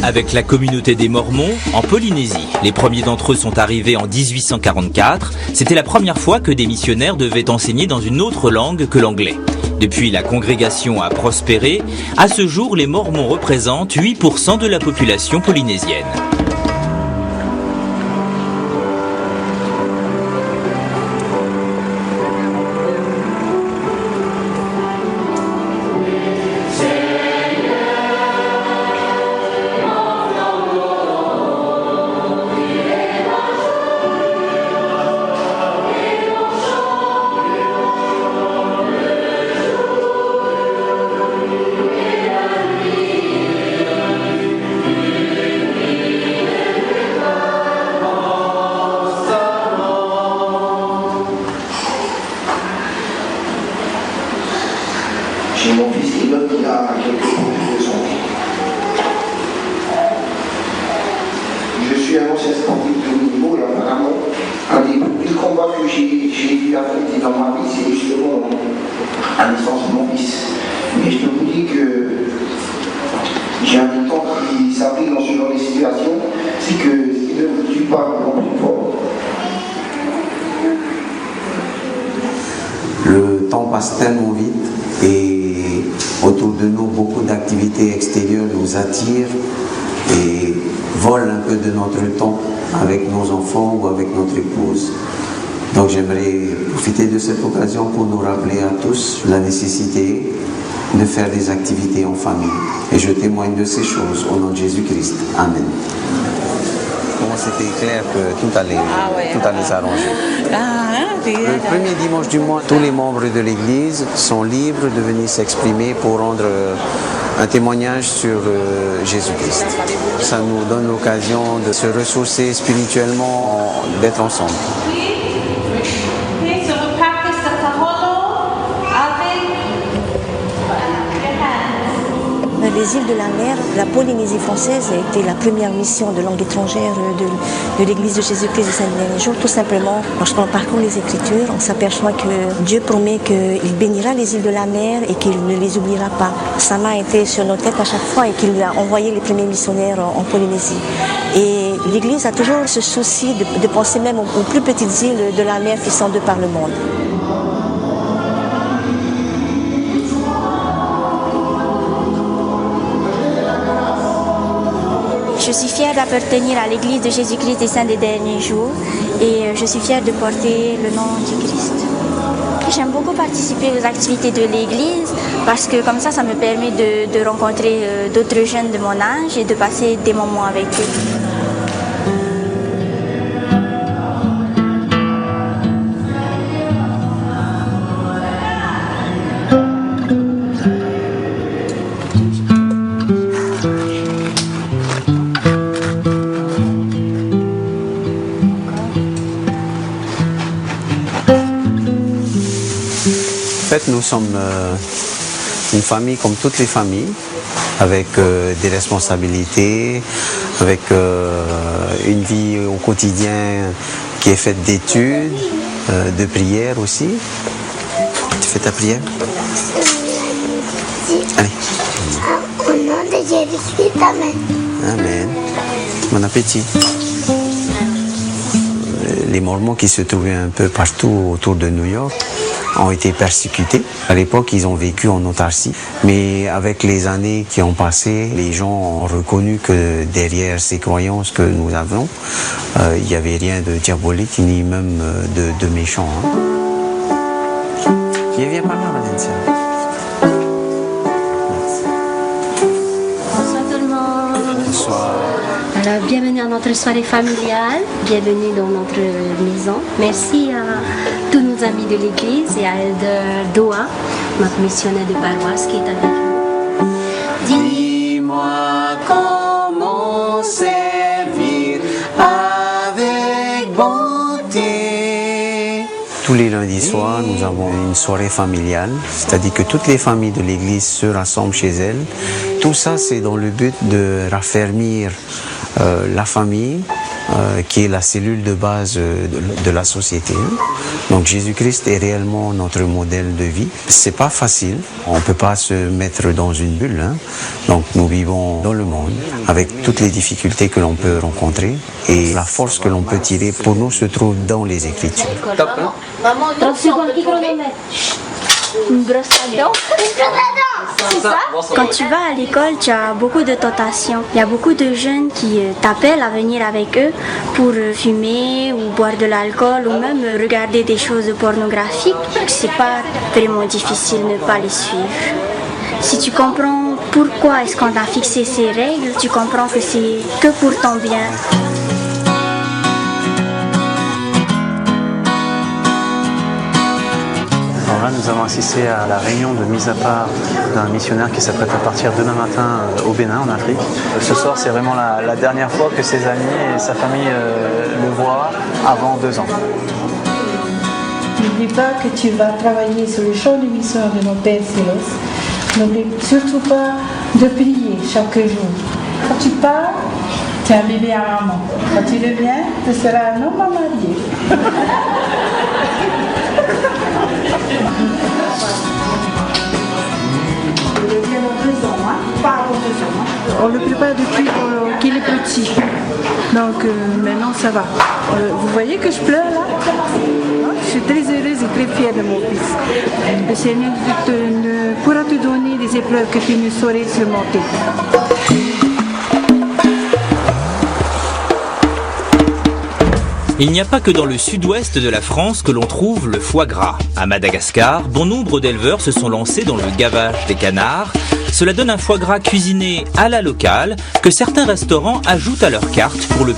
avec la communauté des Mormons en Polynésie. Les premiers d'entre eux sont arrivés en 1844. C'était la première fois que des missionnaires devaient enseigner dans une autre langue que l'anglais. Depuis, la congrégation a prospéré. À ce jour, les Mormons représentent 8% de la population polynésienne. J'ai mon fils qui a quelques de son vie. Je suis un ancien sportif de haut niveau et apparemment, un des plus grands combats que j'ai eu à faire dans ma vie, c'est justement la naissance de mon fils. Mais je peux vous dire que j'ai un temps qui s'applique dans ce genre de situation, c'est que s'il ne vous tue pas dans une forme. Le temps passe tellement vite et autour de nous, beaucoup d'activités extérieures nous attirent et volent un peu de notre temps avec nos enfants ou avec notre épouse. Donc j'aimerais profiter de cette occasion pour nous rappeler à tous la nécessité de faire des activités en famille. Et je témoigne de ces choses au nom de Jésus-Christ. Amen. Comment c'était clair que tout allait s'arranger. Le premier dimanche du mois, tous les membres de l'Église sont libres de venir s'exprimer pour rendre un témoignage sur Jésus-Christ. Ça nous donne l'occasion de se ressourcer spirituellement, d'être ensemble. Les îles de la mer, la Polynésie française a été la première mission de langue étrangère de l'Église de Jésus-Christ des Saints des Derniers Jours. Tout simplement, lorsqu'on parcourt les Écritures, on s'aperçoit que Dieu promet qu'il bénira les îles de la mer et qu'il ne les oubliera pas. Ça m'a été sur nos têtes à chaque fois et qu'il a envoyé les premiers missionnaires en Polynésie. Et l'Église a toujours ce souci de penser même aux plus petites îles de la mer qui sont de par le monde. Je suis fière d'appartenir à l'Église de Jésus-Christ des Saints des Derniers Jours et je suis fière de porter le nom du Christ. J'aime beaucoup participer aux activités de l'Église parce que comme ça me permet de rencontrer d'autres jeunes de mon âge et de passer des moments avec eux. En fait, nous sommes une famille comme toutes les familles, avec des responsabilités, avec une vie au quotidien qui est faite d'études, de prières aussi. Tu fais ta prière? Allez. Au nom de Jésus-Christ, Amen. Amen. Bon appétit. Les Mormons qui se trouvaient un peu partout autour de New York ont été persécutés. À l'époque, ils ont vécu en autarcie. Mais avec les années qui ont passé, les gens ont reconnu que derrière ces croyances que nous avons, il n'y avait rien de diabolique, ni même de méchant. Hein. Viens par là, Valencia. Bonsoir tout le monde. Bonsoir. Alors, bienvenue à notre soirée familiale, bienvenue dans notre maison. Merci à tous nos amis de l'église et à Elder Doa, notre missionnaire de paroisse qui est avec nous. Dis-moi comment servir avec bonté. Tous les lundis soirs, nous avons une soirée familiale, c'est-à-dire que toutes les familles de l'église se rassemblent chez elles. Tout ça, c'est dans le but de raffermir la famille qui est la cellule de base de la société. Donc Jésus-Christ est réellement notre modèle de vie. C'est pas facile, on peut pas se mettre dans une bulle. Donc nous vivons dans le monde avec toutes les difficultés que l'on peut rencontrer et la force que l'on peut tirer pour nous se trouve dans les Écritures. Top, hein? Une brosse à dents. C'est ça. Quand tu vas à l'école, tu as beaucoup de tentations. Il y a beaucoup de jeunes qui t'appellent à venir avec eux pour fumer ou boire de l'alcool ou même regarder des choses pornographiques. C'est pas vraiment difficile de ne pas les suivre. Si tu comprends pourquoi est-ce qu'on a fixé ces règles, tu comprends que c'est que pour ton bien. Là, nous avons assisté à la réunion de mise à part d'un missionnaire qui s'apprête à partir demain matin au Bénin, en Afrique. Ce soir, c'est vraiment la dernière fois que ses amis et sa famille le voient avant 2 ans. N'oublie pas que tu vas travailler sur le champ de mission de nos Pères Célestes. N'oublie surtout pas de prier chaque jour. Quand tu pars, tu es un bébé à maman. Quand tu reviens, tu seras un homme marié. On le prépare depuis qu'il est petit. Donc maintenant ça va. Vous voyez que je pleure là? Je suis très heureuse et très fière de mon fils. Le Seigneur pourra te donner des épreuves que tu ne saurais surmonter. Il n'y a pas que dans le sud-ouest de la France que l'on trouve le foie gras. À Madagascar, bon nombre d'éleveurs se sont lancés dans le gavage des canards. Cela donne un foie gras cuisiné à la locale que certains restaurants ajoutent à leur carte pour le